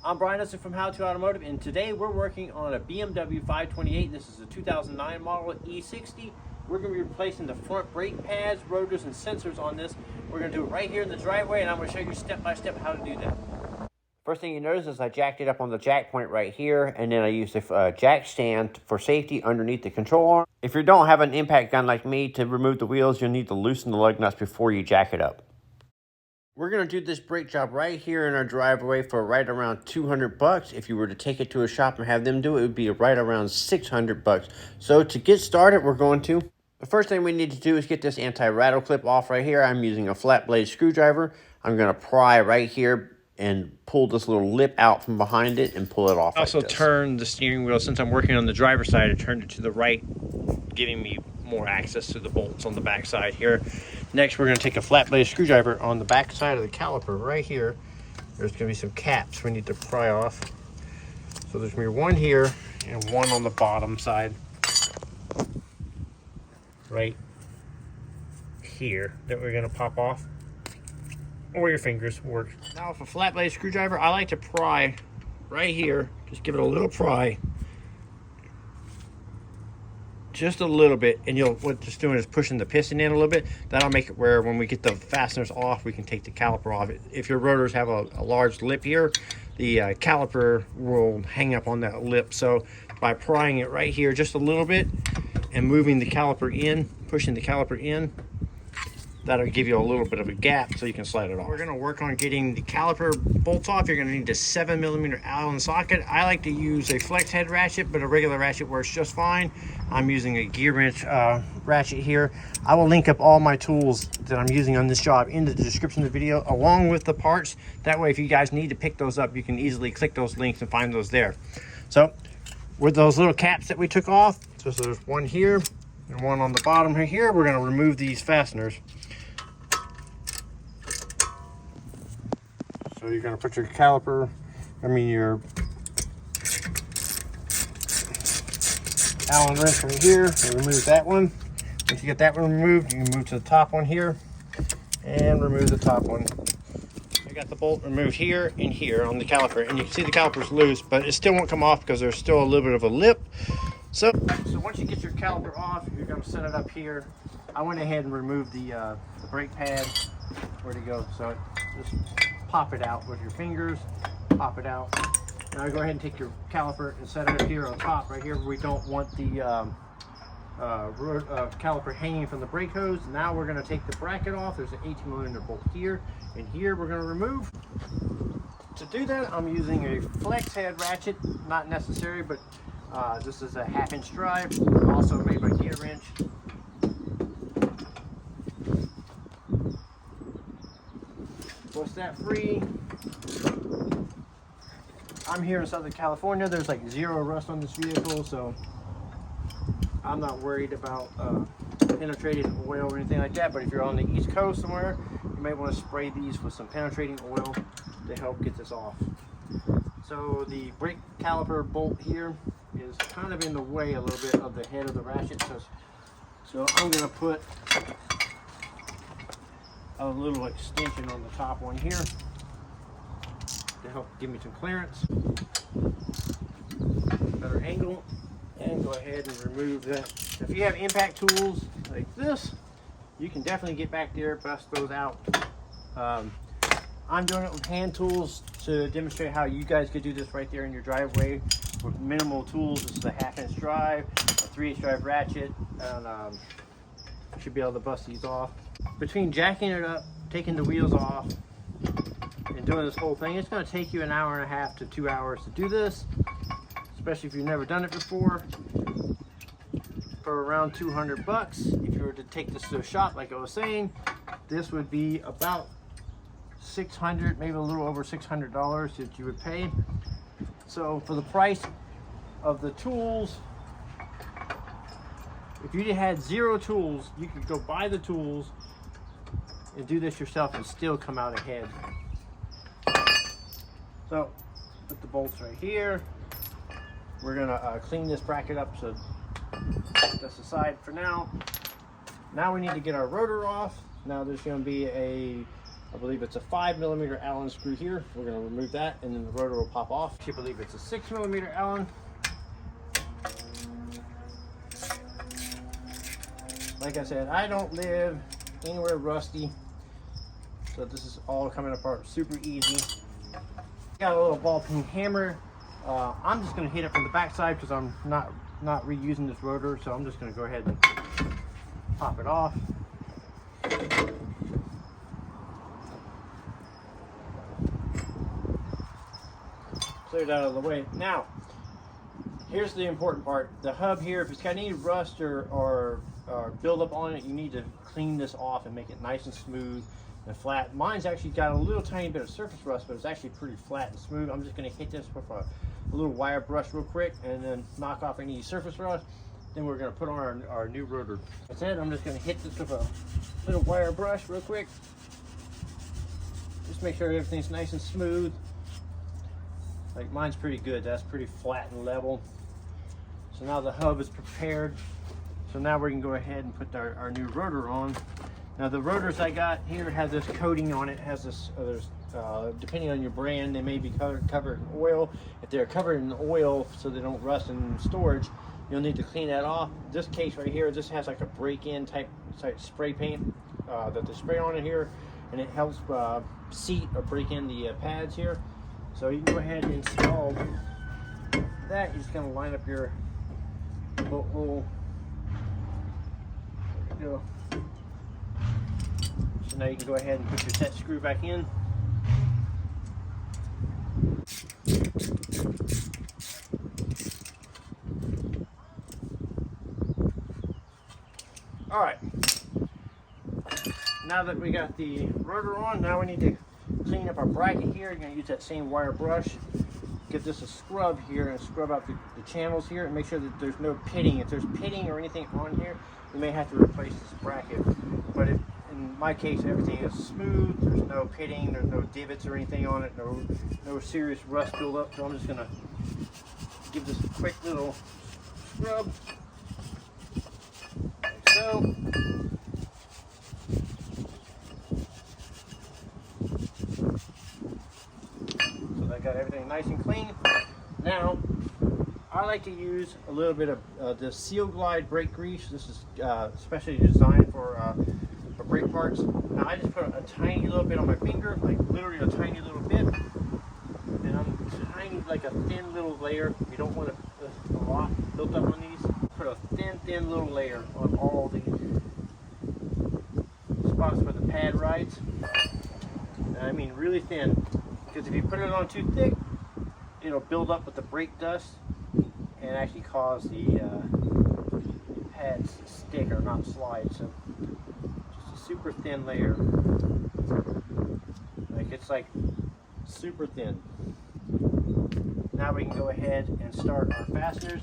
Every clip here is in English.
I'm Brian Eslick from How to Automotive, and today we're working on a BMW 528. This is a 2009 model E60. We're going to be replacing the front brake pads, rotors, and sensors on this. We're going to do it right here in the driveway, and I'm going to show you step by step how to do that. First thing you notice is I jacked it up on the jack point right here, and then I used a jack stand for safety underneath the control arm. If you don't have an impact gun like me, to remove the wheels, you'll need to loosen the lug nuts before you jack it up. We're going to do this brake job right here in our driveway for right around $200. If you were to take it to a shop and have them do it, it would be right around $600. So to get started, the first thing we need to do is get this anti-rattle clip off right here. I'm using a flat blade screwdriver. I'm going to pry right here and pull this little lip out from behind it and pull it off. Also turn the steering wheel, since I'm working on the driver's side, I turned it to the right, giving me more access to the bolts on the back side here. Next, we're going to take a flat blade screwdriver on the back side of the caliper right here. There's going to be some caps we need to pry off. So there's going to be one here and one on the bottom side right here that we're going to pop off, or your fingers work. Now with a flat blade screwdriver, I like to pry right here. Just give it a little pry, just a little bit, and what it's doing is pushing the piston in a little bit. That'll make it where when we get the fasteners off, we can take the caliper off. If your rotors have a large lip here, the caliper will hang up on that lip. So by prying it right here just a little bit and moving the caliper in, pushing the caliper in, that'll give you a little bit of a gap so you can slide it off. We're going to work on getting the caliper bolts off. You're going to need a 7mm Allen socket. I like to use a flex head ratchet, but a regular ratchet works just fine. I'm using a gear wrench ratchet here. I will link up all my tools that I'm using on this job in the description of the video, along with the parts. That way, if you guys need to pick those up, you can easily click those links and find those there. So with those little caps that we took off, so there's one here and one on the bottom right here, we're going to remove these fasteners. So you're going to put your caliper, your Allen wrench right here, and remove that one. Once you get that one removed, you can move to the top one here and remove the top one. I got the bolt removed here and here on the caliper, and you can see the caliper's loose, but it still won't come off because there's still a little bit of a lip. So once you get your caliper off, you're going to set it up here. I went ahead and removed the brake pad. Where'd it go? So just pop it out with your fingers, pop it out. Now go ahead and take your caliper and set it up here on top right here. We don't want the caliper hanging from the brake hose. Now we're going to take the bracket off. There's an 18mm bolt here, and here we're going to remove. To do that, I'm using a flex head ratchet. Not necessary, but this is a 1/2-inch drive, also made by gear wrench. Once that free, I'm here in Southern California. There's like zero rust on this vehicle, so I'm not worried about penetrating oil or anything like that. But if you're on the East Coast somewhere, you might want to spray these with some penetrating oil to help get this off. So the brake caliper bolt here is kind of in the way a little bit of the head of the ratchet. So I'm going to put a little extension on the top one here to help give me some clearance, better angle, and go ahead and remove that. If you have impact tools like this, you can definitely get back there, bust those out. I'm doing it with hand tools to demonstrate how you guys could do this right there in your driveway with minimal tools. This is a 1/2-inch drive, a 3/8 drive ratchet, and should be able to bust these off. Between jacking it up, taking the wheels off, and doing this whole thing, it's going to take you 1.5 to 2 hours to do this, especially if you've never done it before. For around $200, if you were to take this to a shop, like I was saying, this would be about $600, maybe a little over $600 that you would pay. So for the price of the tools, if you had zero tools, you could go buy the tools and do this yourself and still come out ahead. So put the bolts right here. We're gonna clean this bracket up, so put this aside for now. Now we need to get our rotor off. Now there's gonna be a I believe it's a 5mm Allen screw here. We're going to remove that, and then the rotor will pop off. I believe it's a 6mm Allen. Like I said, I don't live anywhere rusty, so this is all coming apart super easy. Got a little ball peen hammer. I'm just going to hit it from the back side because I'm not reusing this rotor, so I'm just going to go ahead and pop it off. Clear it out of the way. Now, here's the important part. The hub here, if it's got any rust or buildup on it, you need to clean this off and make it nice and smooth and flat. Mine's actually got a little tiny bit of surface rust, but it's actually pretty flat and smooth. I'm just going to hit this with a little wire brush real quick and then knock off any surface rust. Then we're going to put on our new rotor. That's it. I'm just going to hit this with a little wire brush real quick. Just make sure everything's nice and smooth. Like mine's pretty good. That's pretty flat and level. So now the hub is prepared. So now we can go ahead and put our new rotor on. Now the rotors I got here have this coating on it. Has this, depending on your brand, they may be covered in oil. If they're covered in oil so they don't rust in storage, you'll need to clean that off. This case right here, this has like a break-in type spray paint that they spray on it here, and it helps seat or break in the pads here. So you can go ahead and install that. You're just gonna line up your bolt hole. There you go. So now you can go ahead and put your set screw back in. All right. Now that we got the rotor on, now we need to clean up our bracket here. You're going to use that same wire brush. Give this a scrub here and scrub out the channels here and make sure that there's no pitting. If there's pitting or anything on here, you may have to replace this bracket. But in my case, everything is smooth. There's no pitting, there's no divots or anything on it, no serious rust buildup. So I'm just going to give this a quick little scrub, like so. Got everything nice and clean. Now, I like to use a little bit of the Seal Glide brake grease. This is especially designed for brake parts. Now, I just put a tiny little bit on my finger, like literally a tiny little bit, and I'm tiny, like a thin little layer. You don't want a lot built up on these. Put a thin little layer on all the spots where the pad rides. And I mean really thin. Because if you put it on too thick, it'll build up with the brake dust and actually cause the pads to stick or not slide. So just a super thin layer. Like it's like super thin. Now we can go ahead and start our fasteners.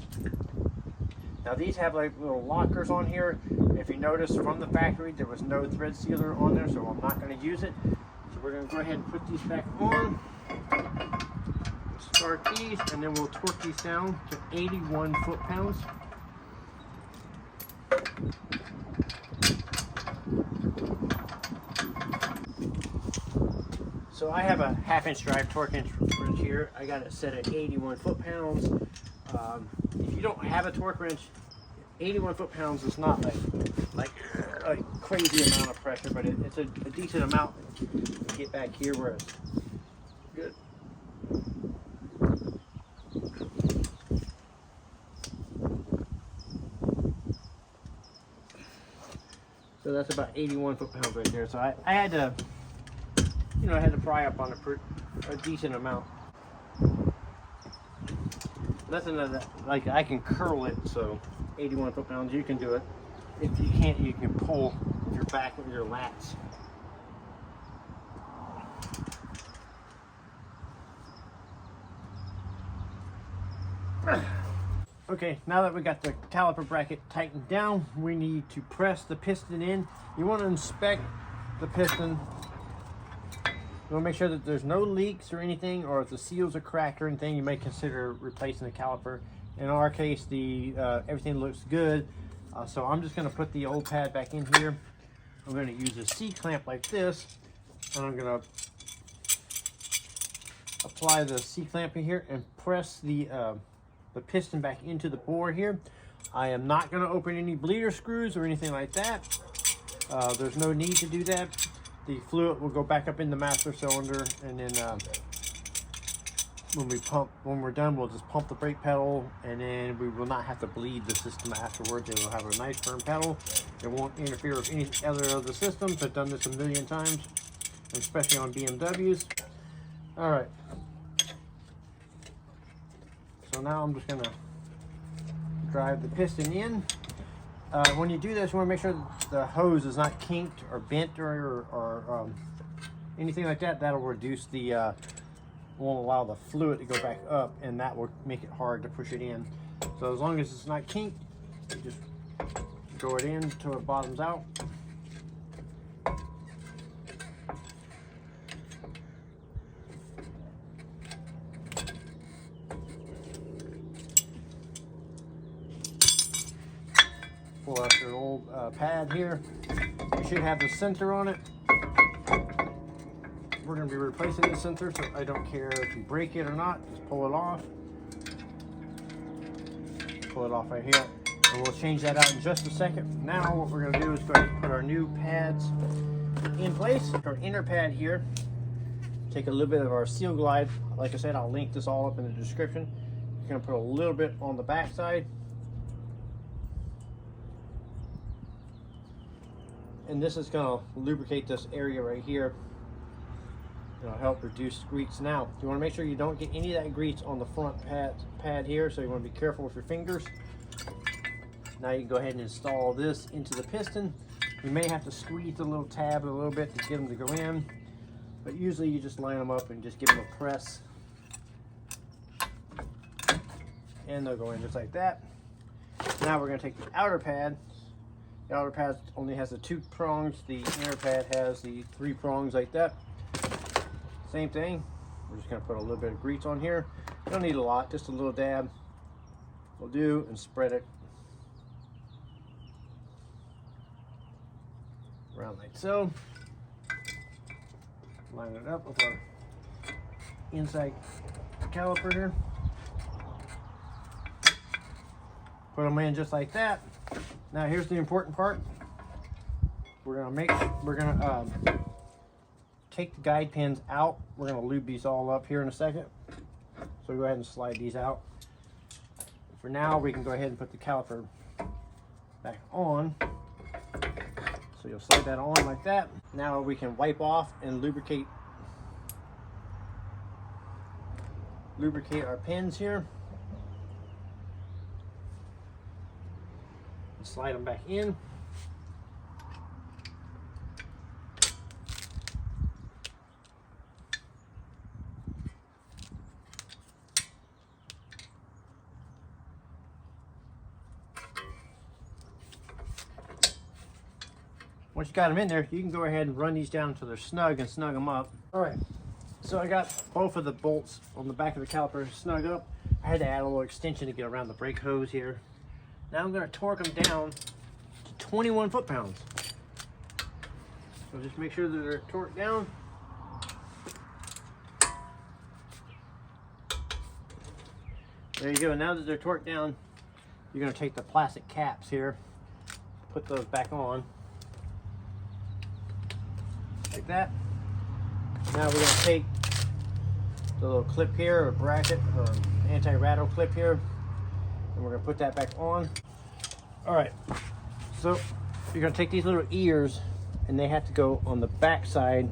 Now these have like little lockers on here. If you notice from the factory, there was no thread sealer on there, so I'm not going to use it. We're going to go ahead and put these back on, start these, and then we'll torque these down to 81 foot-pounds. So I have a 1/2-inch drive torque wrench here. I got it set at 81 foot-pounds. If you don't have a torque wrench, 81 foot-pounds is not like a crazy amount of pressure, but it's a decent amount to get back here where it's good. So that's about 81 foot-pounds right there. So I had to, I had to pry up on a decent amount. Nothing of that, like I can curl it, so 81 foot-pounds, you can do it. If you can't, you can pull your back with your lats. Okay, now that we got the caliper bracket tightened down, we need to press the piston in. You want to inspect the piston. You want to make sure that there's no leaks or anything, or if the seals are cracked or anything, you may consider replacing the caliper. In our case, everything looks good. So I'm just going to put the old pad back in here. I'm going to use a C-clamp like this And I'm gonna apply the C-clamp in here and press the piston back into the bore here. I am not gonna open any bleeder screws or anything like that. There's no need to do that. The fluid will go back up in the master cylinder, and then when we're done, we'll just pump the brake pedal, and then we will not have to bleed the system afterwards. It will have a nice firm pedal. It won't interfere with any other of the systems. I've done this a million times, especially on BMWs. All right. So now I'm just gonna drive the piston in. When you do this, you want to make sure the hose is not kinked or bent or anything like that. That'll reduce the, won't allow the fluid to go back up, and that will make it hard to push it in. So as long as it's not kinked, you just go it in until it bottoms out. Pull out your old pad here. You should have the sensor on it. We're going to be replacing the sensor, so I don't care if you break it or not. Just pull it off. Pull it off right here. And we'll change that out in just a second. Now what we're going to do is go ahead and put our new pads in place. Our inner pad here. Take a little bit of our Seal Glide. Like I said, I'll link this all up in the description. You're going to put a little bit on the back side. And this is going to lubricate this area right here. It'll help reduce grease. Now, you want to make sure you don't get any of that grease on the front pad here, so you want to be careful with your fingers. Now you can go ahead and install this into the piston. You may have to squeeze the little tab a little bit to get them to go in, but usually you just line them up and just give them a press, and they'll go in just like that. Now we're going to take the outer pad. The outer pad only has the 2 prongs. The inner pad has the 3 prongs like that. Same thing. We're just going to put a little bit of grease on here. You don't need a lot, just a little dab will do, and spread it around like so. Line it up with our inside caliper here. Put them in just like that. Now here's the important part. We're gonna take the guide pins out. We're gonna lube these all up here in a second. So go ahead and slide these out. For now, we can go ahead and put the caliper back on. So you'll slide that on like that. Now we can wipe off and lubricate our pins here. Slide them back in. Once you got them in there, you can go ahead and run these down until they're snug and snug them up. All right, so I got both of the bolts on the back of the caliper snug up. I had to add a little extension to get around the brake hose here. Now I'm going to torque them down to 21 foot-pounds. So just make sure that they're torqued down. There you go. Now that they're torqued down, you're going to take the plastic caps here, put those back on. Like that. Now we're going to take the little clip here, or bracket, or anti-rattle clip here, and we're going to put that back on. All right, so you're going to take these little ears, and they have to go on the back side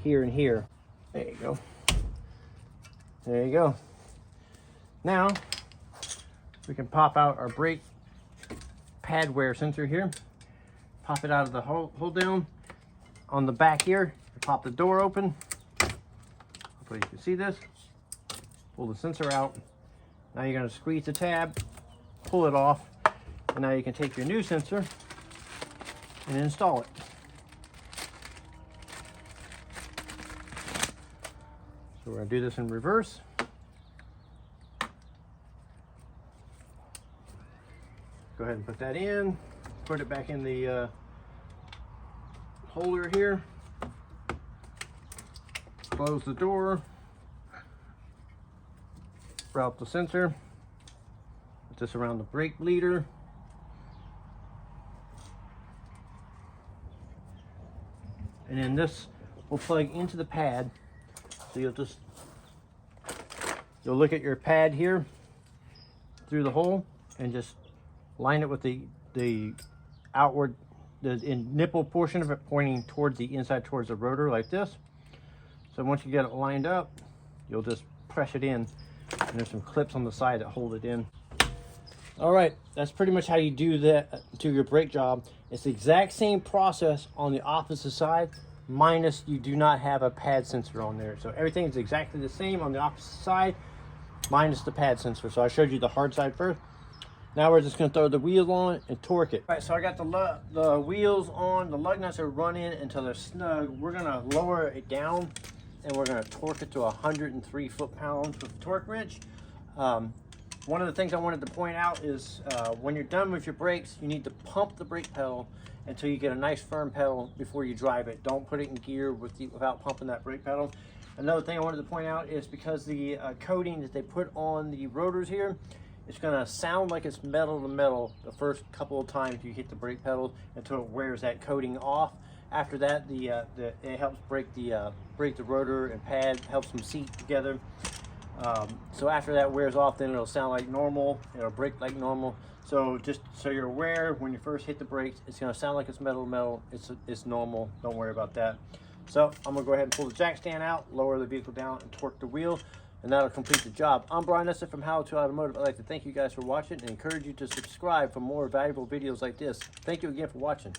here and here. There you go. There you go. Now we can pop out our brake pad wear sensor here. Pop it out of the hold down on the back here. Pop the door open. Hopefully you can see this. Pull the sensor out. Now you're going to squeeze the tab, pull it off, and now you can take your new sensor and install it. So we're going to do this in reverse. Go ahead and put that in. Put it back in the holder here. close the door, route the sensor, put this around the brake bleeder. And then this will plug into the pad. So you'll look at your pad here through the hole and just line it with the outward, the nipple portion of it pointing towards the inside, towards the rotor like this. So once you get it lined up, you'll just press it in, and there's some clips on the side that hold it in. All right, that's pretty much how you do that to your brake job. It's the exact same process on the opposite side, minus you do not have a pad sensor on there. So everything is exactly the same on the opposite side, minus the pad sensor. So I showed you the hard side first. Now we're just going to throw the wheels on and torque it. All right, so I got the wheels on. The lug nuts are running until they're snug. We're going to lower it down, and we're going to torque it to 103 foot-pounds with the torque wrench. One of the things I wanted to point out is when you're done with your brakes, you need to pump the brake pedal until you get a nice firm pedal before you drive it. Don't put it in gear without pumping that brake pedal. Another thing I wanted to point out is because the coating that they put on the rotors here, it's going to sound like it's metal to metal the first couple of times you hit the brake pedal until it wears that coating off. After that, it helps break the rotor and pad, helps them seat together. So after that wears off, then it'll sound like normal. It'll brake like normal. So just so you're aware, when you first hit the brakes, it's going to sound like it's metal to metal. It's normal. Don't worry about that. So I'm going to go ahead and pull the jack stand out, lower the vehicle down, and torque the wheel, and that'll complete the job. I'm Brian Eslick from How to Automotive. I'd like to thank you guys for watching and encourage you to subscribe for more valuable videos like this. Thank you again for watching.